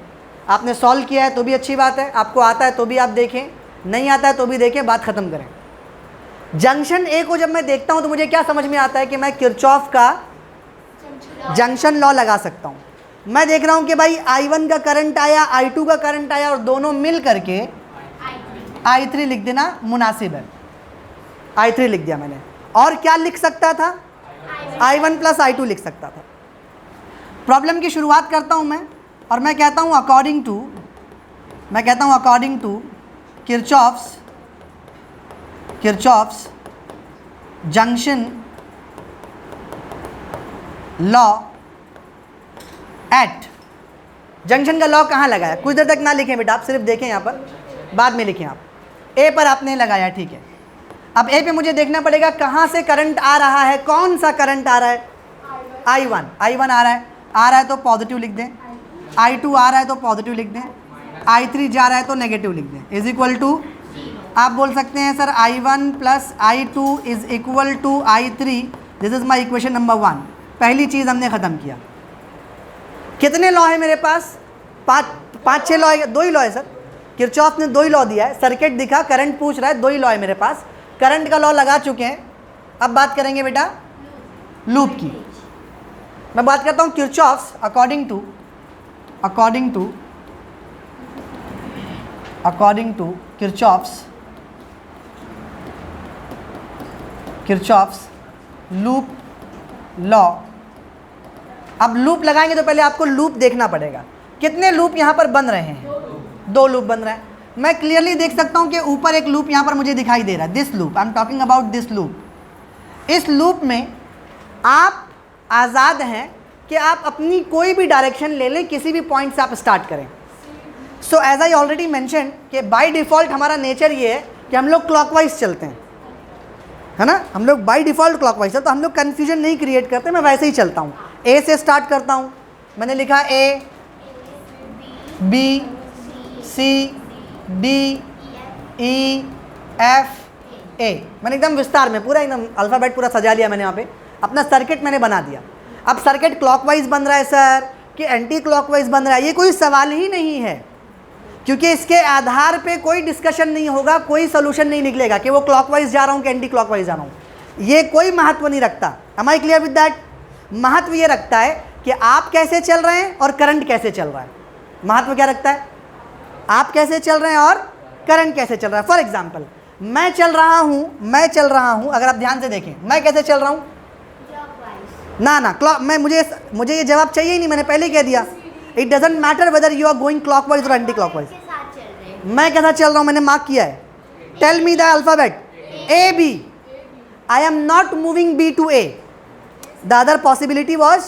आपने सॉल्व किया है तो भी अच्छी बात है, आपको आता है तो भी आप देखें, नहीं आता है तो भी देखें, बात ख़त्म करें. जंक्शन ए को जब मैं देखता हूँ तो मुझे क्या समझ में आता है कि मैं किरचॉफ का जंक्शन लॉ लगा सकता हूँ. मैं देख रहा हूँ कि भाई I1 का करंट आया, I2 का करंट आया और दोनों मिल करके I3 लिख देना मुनासिब है. I3 लिख दिया मैंने. और क्या लिख सकता था? I1 प्लस I2 लिख सकता था. प्रॉब्लम की शुरुआत करता हूँ मैं और मैं कहता हूँ according to Kirchhoff's junction law at. Junction का लॉ कहाँ लगाया? कुछ देर तक ना लिखें बेटा, आप सिर्फ देखें, यहाँ पर बाद में लिखें. आप ए पर आपने लगाया, ठीक है. अब ए पे मुझे देखना पड़ेगा कहाँ से करंट आ रहा है, कौन सा करंट आ रहा है? I1 आ रहा है तो पॉजिटिव लिख दें. I2 आ रहा है तो पॉजिटिव लिख दें, I3 जा रहा है तो नेगेटिव लिख दें, इज इक्वल टू, आप बोल सकते हैं sir I1 plus I2 is equal to I3, this is my equation number 1। पहली चीज़ हमने ख़त्म किया। कितने लॉ है मेरे पास? पाँच छः लॉ है, 2 ही लॉ है सर। किरचॉफ ने 2 ही लॉ दिया है, सर्किट दिखा, करंट पूछ रहा है, 2 ही लॉ है मेरे पास। करंट का लॉ लगा चुके हैं, अब बात करेंगे बेटा लूप की। मैं बात करता हूँ Kirchhoff's according to Kirchhoff's loop law. अब लूप लगाएंगे तो पहले आपको लूप देखना पड़ेगा, कितने लूप यहाँ पर बन रहे हैं? 2 लूप बन रहा है। मैं क्लियरली देख सकता हूँ कि ऊपर एक लूप यहाँ पर मुझे दिखाई दे रहा है, this loop, I am talking about this loop. इस लूप में आप आज़ाद हैं कि आप अपनी कोई भी डायरेक्शन ले लें, किसी भी पॉइंट से आप स्टार्ट करें। So as I already mention कि बाय डिफ़ॉल्ट हमारा नेचर ये है कि हम लोग क्लॉकवाइज चलते हैं, है ना, हम लोग बाय डिफ़ॉल्ट क्लॉकवाइज है, तो हम लोग कन्फ्यूजन नहीं क्रिएट करते। मैं वैसे ही चलता हूँ, ए से स्टार्ट करता हूँ, मैंने लिखा A B C D E F A, मैंने एकदम विस्तार में पूरा एकदम अल्फ़ाबेट पूरा सजा लिया मैंने, यहाँ पे अपना सर्किट मैंने बना दिया। अब सर्किट क्लॉकवाइज बन रहा है सर कि एंटी क्लॉकवाइज बन रहा है, ये कोई सवाल ही नहीं है, क्योंकि इसके आधार पे कोई डिस्कशन नहीं होगा, कोई सोल्यूशन नहीं निकलेगा कि वो क्लॉकवाइज जा रहा हूँ कि एंटी क्लॉकवाइज जा रहा हूँ। ये कोई महत्व नहीं रखता। Am I clear with that? महत्व ये रखता है कि आप कैसे चल रहे हैं और करंट कैसे चल रहा है। महत्व क्या रखता है? आप कैसे चल रहे हैं और करंट कैसे चल रहा है। फॉर एग्जाम्पल मैं चल रहा हूँ, अगर आप ध्यान से देखें मैं कैसे चल रहा हूँ ना मैं मुझे ये जवाब चाहिए ही नहीं, मैंने पहले ही कह दिया। It doesn't matter whether you are going clockwise और एंटी क्लॉकवाइज। मैं कैसा चल रहा हूँ मैंने मार्क किया है। Tell me the alphabet A B, I am not moving B to A. The other possibility was,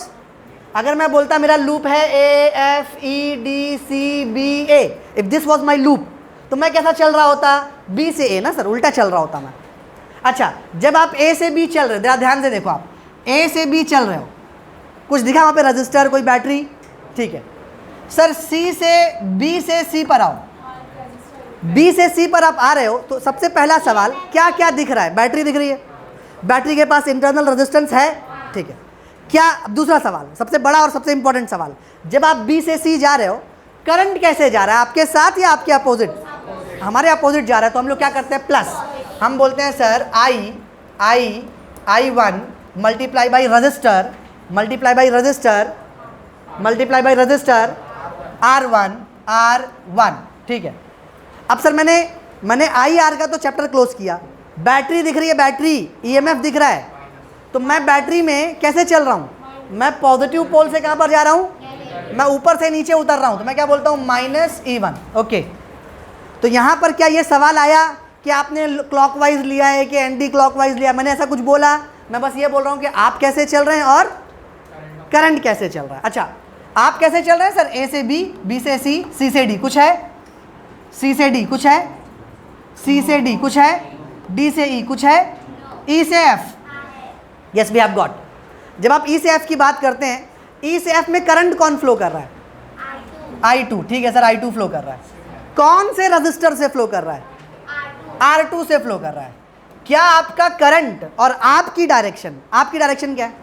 अगर मैं बोलता मेरा लूप है A F E D C B A, if this was my loop, तो मैं कैसा चल रहा होता? बी से ए ना सर, उल्टा चल रहा होता मैं। अच्छा, जब आप ए से बी चल रहे हो, ध्यान से देखो, आप ए से बी चल रहे हो, कुछ दिखा वहाँ पे रजिस्टर, कोई बैटरी, ठीक है सर। सी से बी से सी पर आओ, बी से सी पर आप आ रहे हो, तो सबसे पहला सवाल क्या क्या दिख रहा है? बैटरी दिख रही है, बैटरी के पास इंटरनल रेजिस्टेंस है, ठीक है। क्या, दूसरा सवाल सबसे बड़ा और सबसे इंपॉर्टेंट सवाल, जब आप बी से सी जा रहे हो, करंट कैसे जा रहा है? आपके साथ या आपके अपोजिट? हमारे अपोजिट जा रहा है, तो हम लोग क्या करते हैं? प्लस। हम बोलते हैं sir I1 multiply by register R1, ठीक है। अब सर मैंने IR का तो चैप्टर क्लोज किया, बैटरी दिख रही है, बैटरी EMF दिख रहा है, तो मैं बैटरी में कैसे चल रहा हूँ? मैं पॉजिटिव पोल से कहाँ पर जा रहा हूँ? मैं ऊपर से नीचे उतर रहा हूँ, तो मैं क्या बोलता हूँ? -E1, okay. तो यहाँ पर क्या ये सवाल आया कि आपने क्लॉकवाइज लिया है कि एंटी क्लॉकवाइज लिया? मैंने ऐसा कुछ बोला? मैं बस ये बोल रहा हूँ कि आप कैसे चल रहे हैं और करंट कैसे चल रहा है। अच्छा, आप कैसे चल रहे हैं सर? ए से बी, बी से सी, सी से डी, कुछ है? सी से डी कुछ है? सी से डी कुछ है? डी से ई कुछ है? ई से F, yes we have got. जब आप ई से एफ की बात करते हैं, ई से एफ में करंट कौन फ्लो कर रहा है? I2, ठीक है सर, I2 फ्लो कर रहा है। कौन से रजिस्टर से फ्लो कर रहा है? R2 से फ्लो कर रहा है। क्या आपका करंट और आपकी डायरेक्शन क्या है?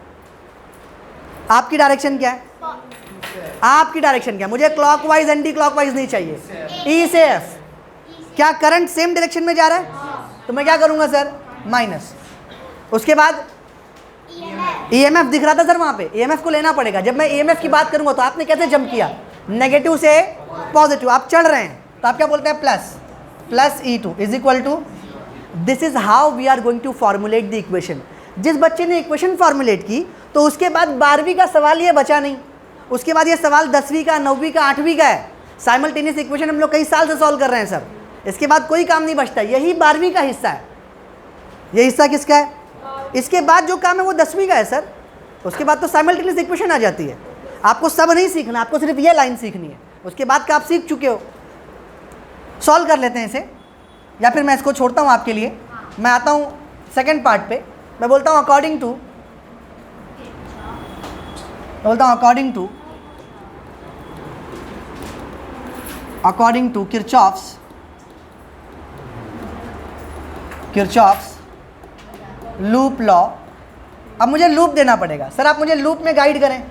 आपकी डायरेक्शन क्या है? आपकी डायरेक्शन क्या है? मुझे क्लॉकवाइज एंटी क्लॉकवाइज नहीं चाहिए, ई से एफ। क्या करंट सेम डायरेक्शन में जा रहा है? तो मैं क्या करूंगा सर? माइनस। उसके बाद EMF दिख रहा था सर, वहां पे EMF को लेना पड़ेगा। जब मैं EMF की बात करूंगा तो आपने कैसे जंप किया? नेगेटिव से पॉजिटिव। आप चढ़ रहे हैं तो आप क्या बोलते हैं? Plus E2 is equal to, this is how we are going to formulate the equation. जिस बच्चे ने इक्वेशन फॉर्मुलेट की तो उसके बाद 12वीं का सवाल ये बचा नहीं, उसके बाद ये सवाल 10वीं का, 9वीं का, 8वीं का है। साइमल्टेनियस इक्वेशन हम लोग कई साल से सॉल्व कर रहे हैं सर, इसके बाद कोई काम नहीं बचता। यही 12वीं का हिस्सा है। ये हिस्सा किसका है? इसके बाद जो काम है वो 10वीं का है सर। उसके बाद तो साइमल्टेनियस इक्वेशन आ जाती है। आपको सब नहीं सीखना, आपको सिर्फ ये लाइन सीखनी है। उसके बाद का आप सीख चुके हो। सॉल्व कर लेते हैं इसे, या फिर मैं इसको छोड़ता हूँ आपके लिए। मैं आता हूँ सेकेंड पार्ट पे। मैं बोलता हूँ according to according to Kirchhoff's loop law. अब मुझे लूप देना पड़ेगा। सर आप मुझे लूप में गाइड करें,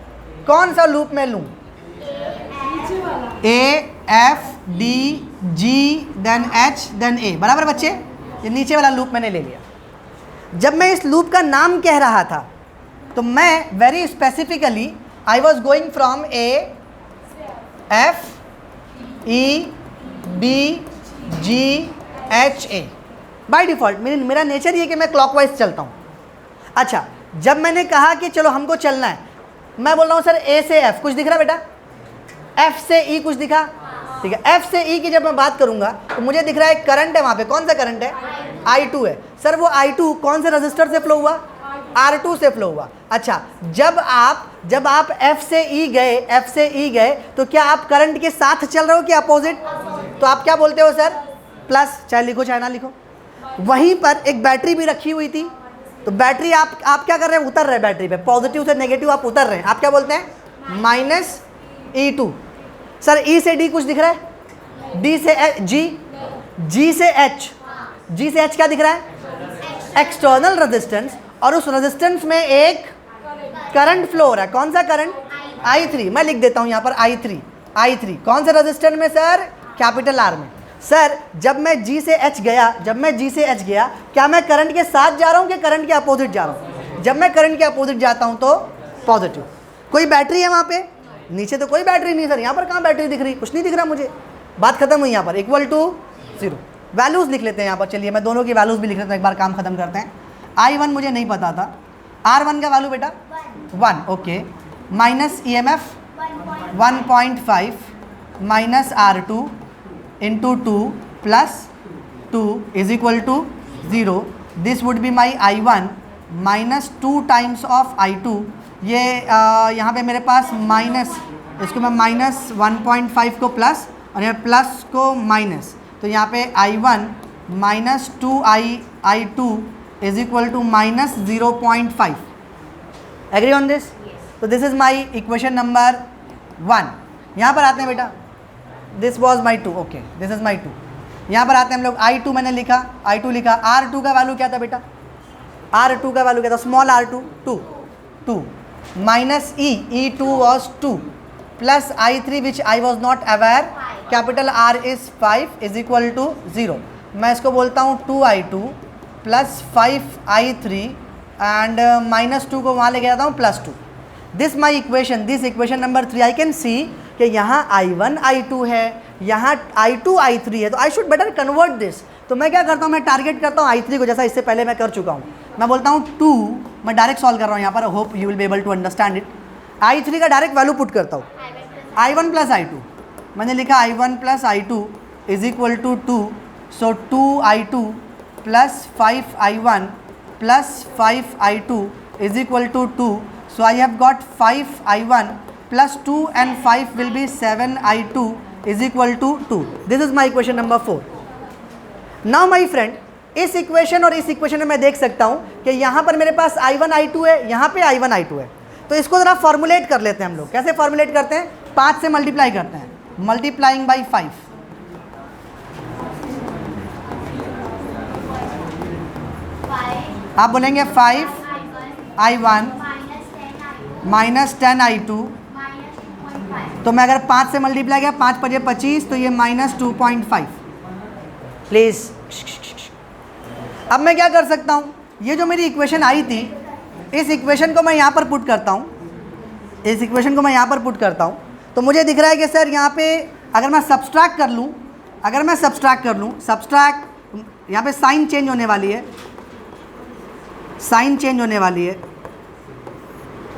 कौन सा लूप में लूँ? A F D G then H then A, बराबर बच्चे? ये नीचे वाला लूप मैंने ले लिया। जब मैं इस लूप का नाम कह रहा था तो मैं very specifically I was going from A F E B G H A. By default मेरा नेचर ये कि मैं क्लॉकवाइज चलता हूँ। अच्छा, जब मैंने कहा कि चलो हमको चलना है, मैं बोल रहा हूँ सर ए से एफ कुछ दिख रहा है बेटा? एफ से ई कुछ दिखा? ठीक है, एफ से ई की जब मैं बात करूंगा तो मुझे दिख रहा है करंट है वहाँ पे। कौन सा करंट है? I2 है। सर वो I2 कौन से रजिस्टर से फ्लो हुआ? R2 से फ्लो हुआ। अच्छा, जब आप F से E गए तो क्या आप करंट के साथ चल रहे हो कि अपोजिट? तो आप क्या बोलते हो सर? प्लस, चाहे लिखो चाहे ना लिखो। वहीं पर एक बैटरी भी रखी हुई थी, तो बैटरी आप क्या कर रहे हैं? उतर रहे हैं बैटरी पे, पॉजिटिव से नेगेटिव आप उतर रहे हैं। आप क्या बोलते हैं? -E2। सर E से D कुछ दिख रहा है? D से G, G से H क्या दिख रहा है? एक्सटर्नल रेजिस्टेंस, और उस रेजिस्टेंस में एक करंट फ्लो हो रहा है। कौन सा करंट? I3। मैं लिख देता हूं यहां पर I3 कौन से रेजिस्टेंस में सर? कैपिटल R में। सर जब मैं G से H गया, क्या मैं करंट के साथ जा रहा हूं कि करंट के अपोजिट जा रहा हूं? जब मैं करंट के अपोजिट जाता हूं तो पॉजिटिव। कोई बैटरी है वहां पे? नीचे तो कोई बैटरी नहीं सर। यहाँ पर कहाँ बैटरी दिख रही? कुछ नहीं दिख रहा मुझे। बात खत्म हुई यहाँ पर, इक्वल टू 0। वैल्यूज़ लिख लेते हैं यहाँ पर। चलिए मैं दोनों की वैल्यूज़ भी लिख लेता हूँ, एक बार काम खत्म करते हैं। I1 मुझे नहीं पता था। R1 का वैल्यू बेटा 1, okay. Minus EMF 1.5 minus R2 into 2 plus 2 is equal to 0। This would be my I1 minus 2 times of I2। ये यहाँ पे मेरे पास माइनस, इसको मैं -1.5 को प्लस और यहाँ प्लस को माइनस, तो यहाँ पे I1 minus 2I2 is equal to -0.5। Agree on this? तो this is my equation number 1। यहाँ पर आते हैं बेटा, this was my 2, okay, this is my 2। यहाँ पर आते हैं हम लोग, I2 मैंने लिखा, I2 लिखा। R2 का वैल्यू क्या था बेटा? R2 का वैल्यू क्या था? Small R2 2 minus E2 was 2 plus I3 which I was not aware, capital R is 5 is equal to 0। मैं इसको बोलता हूँ 2I2 प्लस 5I3 एंड -2 को वहाँ ले जाता हूँ +2। This my equation, this equation number 3। I can see कि यहाँ I1 I2 है, यहाँ I2 I3 है, तो I should better convert this. तो मैं क्या करता हूँ, मैं टारगेट करता हूँ I3 को, जैसा इससे पहले मैं कर चुका हूँ। मैं बोलता हूँ 2, मैं डायरेक्ट सॉल्व कर रहा हूँ यहाँ पर, hope you will be able to understand it. I3 का डायरेक्ट वैल्यू पुट करता हूँ, I1 प्लस I2। मैंने लिखा I1 plus I2 is equal to 2, so 2I2 plus 5I1 plus 5I2 is equal to 2, so I have got 5I1 plus 2 and 5 will be 7I2 is equal to 2. This is my equation number 4. Now my friend, इस इक्वेशन और इस इक्वेशन में मैं देख सकता हूँ कि यहाँ पर मेरे पास I1 I2 है, यहाँ पे I1 I2 है। तो इसको ज़रा फॉर्मुलेट कर लेते हैं हम लोग। कैसे फॉर्मुलेट करते हैं? 5 से मल्टीप्लाई करते हैं, मल्टीप्लाइंग बाई 5। आप बोलेंगे 5I1 माइनस 10I2, तो मैं अगर 5 से मल्टीप्लाई किया, 5 5 25, तो ये -2.5। प्लीज़ अब मैं क्या कर सकता हूँ, ये जो मेरी इक्वेशन आई थी, इस इक्वेशन को मैं यहाँ पर पुट करता हूँ, इस इक्वेशन को मैं यहाँ पर पुट करता हूँ। तो मुझे दिख रहा है कि सर यहाँ पे अगर मैं सब्सट्रैक्ट कर लूँ, अगर मैं सब्सट्रैक्ट कर लूँ, सब्सट्रैक्ट यहाँ पे साइन चेंज होने वाली है, साइन चेंज होने वाली है,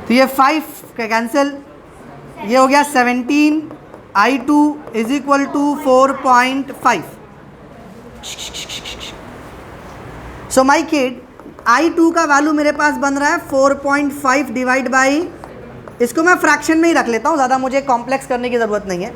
तो ये 5 का कैंसिल, ये हो गया 17I2 is equal to 4.5। So my kid, I2 का वैल्यू मेरे पास बन रहा है 4.5 डिवाइड बाई, इसको मैं फ्रैक्शन में ही रख लेता हूँ, ज़्यादा मुझे कॉम्प्लेक्स करने की ज़रूरत नहीं है।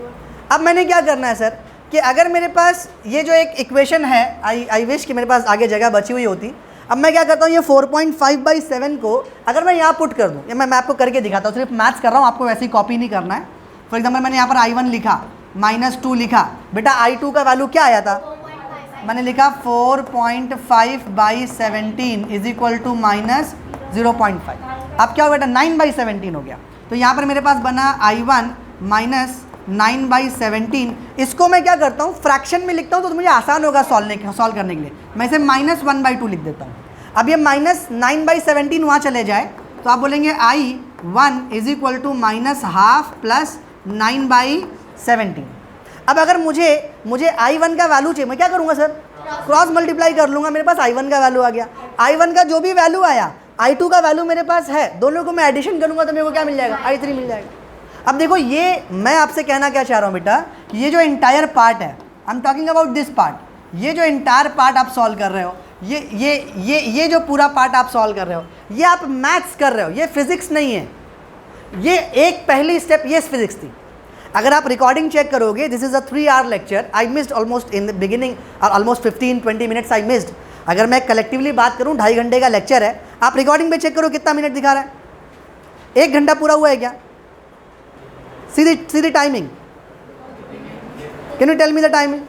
अब मैंने क्या करना है सर, कि अगर मेरे पास ये जो एक इक्वेशन है, आई विश कि मेरे पास आगे जगह बची हुई होती। अब मैं क्या करता हूँ, ये 4.5/7 को अगर मैं यहाँ पुट कर दूँ, या मैं आपको करके दिखाता हूँ, सिर्फ मैथ्स कर रहा हूँ, आपको वैसे ही कॉपी नहीं करना है। फॉर एग्जाम्पल मैंने यहाँ पर I1 लिखा, -2 लिखा, बेटा I2 का वैल्यू क्या आया था? मैंने लिखा 4.5/17 इज इक्वल टू -0.5। अब क्या हो बेटा? 9/17 हो गया। तो यहाँ पर मेरे पास बना I1 -9/17। इसको मैं क्या करता हूँ, फ्रैक्शन में लिखता हूँ तो मुझे आसान होगा सॉल्व करने के लिए। मैं इसे -1/2 लिख देता हूँ। अब ये -9/17 वहाँ चले जाए तो आप बोलेंगे I1 is equal to -1/2 plus 9/17। अब अगर मुझे I1 का वैल्यू चाहिए, मैं क्या करूँगा सर? क्रॉस मल्टीप्लाई कर लूँगा, मेरे पास I1 का वैल्यू आ गया। I1 का जो भी वैल्यू आया, I2 का वैल्यू मेरे पास है, दोनों को मैं एडिशन करूँगा तो मेरे को क्या मिल जाएगा? I3 मिल जाएगा। अब देखो, ये मैं आपसे कहना क्या चाह रहा हूँ बेटा, कि ये जो इंटायर पार्ट है, I am talking about this part, ये जो इंटायर पार्ट आप सॉल्व कर रहे हो, ये जो पूरा पार्ट आप सॉल्व कर रहे हो, ये आप मैथ्स कर रहे हो, ये फिजिक्स नहीं है। ये एक पहली स्टेप ये फिजिक्स थी। अगर आप रिकॉर्डिंग चेक करोगे, this is a 3 hour lecture, I missed almost in the beginning, almost 15-20 minutes I missed. अगर मैं कलेक्टिवली बात करूं 2.5 घंटे का लेक्चर है, आप रिकॉर्डिंग पे चेक करो कितना मिनट दिखा रहा है? 1 घंटा पूरा हुआ है क्या? सीधी timing, can you tell me the timing?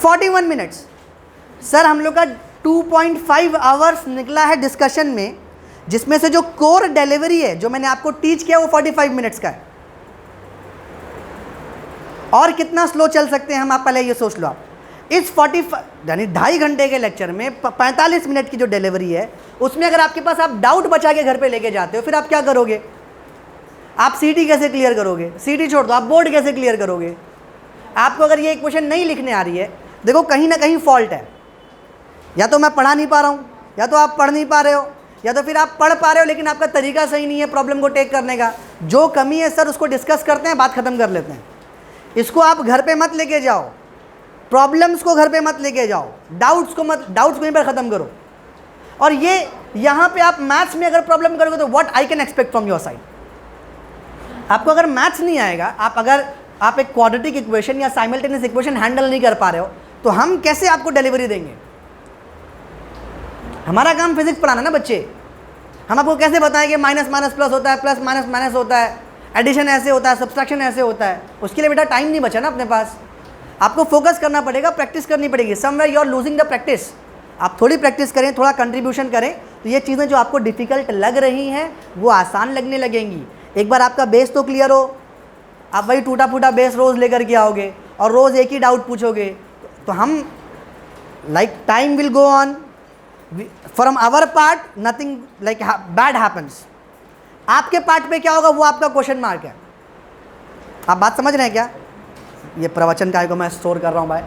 41 minutes. Sir हम लोग का 2.5 आवर्स निकला है डिस्कशन में, जिसमें से जो कोर डिलीवरी है, जो मैंने आपको टीच किया, वो 45 मिनट्स का है। और कितना स्लो चल सकते हैं हम, आप पहले ये सोच लो। आप इस 45 यानी 2.5 घंटे के लेक्चर में 45 मिनट की जो डिलीवरी है, उसमें अगर आपके पास आप डाउट बचा के घर पे लेके जाते हो, फिर आप क्या करोगे? आप सीटी कैसे क्लियर करोगे? सीटी छोड़ दो, आप बोर्ड कैसे क्लियर करोगे? आपको अगर ये इक्वेशन नहीं लिखने आ रही है, देखो कहीं ना कहीं फॉल्ट है। या तो मैं पढ़ा नहीं पा रहा हूँ, या तो आप पढ़ नहीं पा रहे हो, या तो फिर आप पढ़ पा रहे हो लेकिन आपका तरीका सही नहीं है प्रॉब्लम को टेक करने का। जो कमी है सर, उसको डिस्कस करते हैं, बात खत्म कर लेते हैं। इसको आप घर पे मत लेके जाओ, प्रॉब्लम्स को घर पे मत लेके जाओ, डाउट्स को वहीं पर ख़त्म करो। और ये यहाँ पे आप मैथ्स में अगर प्रॉब्लम करोगे तो what I can expect from your side? आपको अगर मैथ्स नहीं आएगा, आप एक क्वाड्रेटिक इक्वेशन या साइमल्टेनियस इक्वेशन हैंडल नहीं कर पा रहे हो, तो हम कैसे आपको डिलीवरी देंगे? हमारा काम फिजिक्स पढ़ाना ना बच्चे। हम आपको कैसे बताएं कि माइनस माइनस प्लस होता है, प्लस माइनस माइनस होता है, एडिशन ऐसे होता है, सब्सट्रैक्शन ऐसे होता है। उसके लिए बेटा टाइम नहीं बचा ना अपने पास। आपको फोकस करना पड़ेगा, प्रैक्टिस करनी पड़ेगी। Somewhere you are losing the practice. आप थोड़ी प्रैक्टिस करें, थोड़ा कंट्रीब्यूशन करें, तो ये चीज़ें जो आपको डिफ़िकल्ट लग रही हैं वो आसान लगने लगेंगी। एक बार आपका बेस तो क्लियर हो, आप वही टूटा फूटा बेस रोज़ लेकर के आओगे और रोज़ एक ही डाउट पूछोगे, तो हम like time will go on, from our part nothing like bad happens. आपके पार्ट पे क्या होगा वो आपका क्वेश्चन मार्क है। आप बात समझ रहे हैं क्या? ये प्रवचन काय को मैं स्टोर कर रहा हूँ भाई।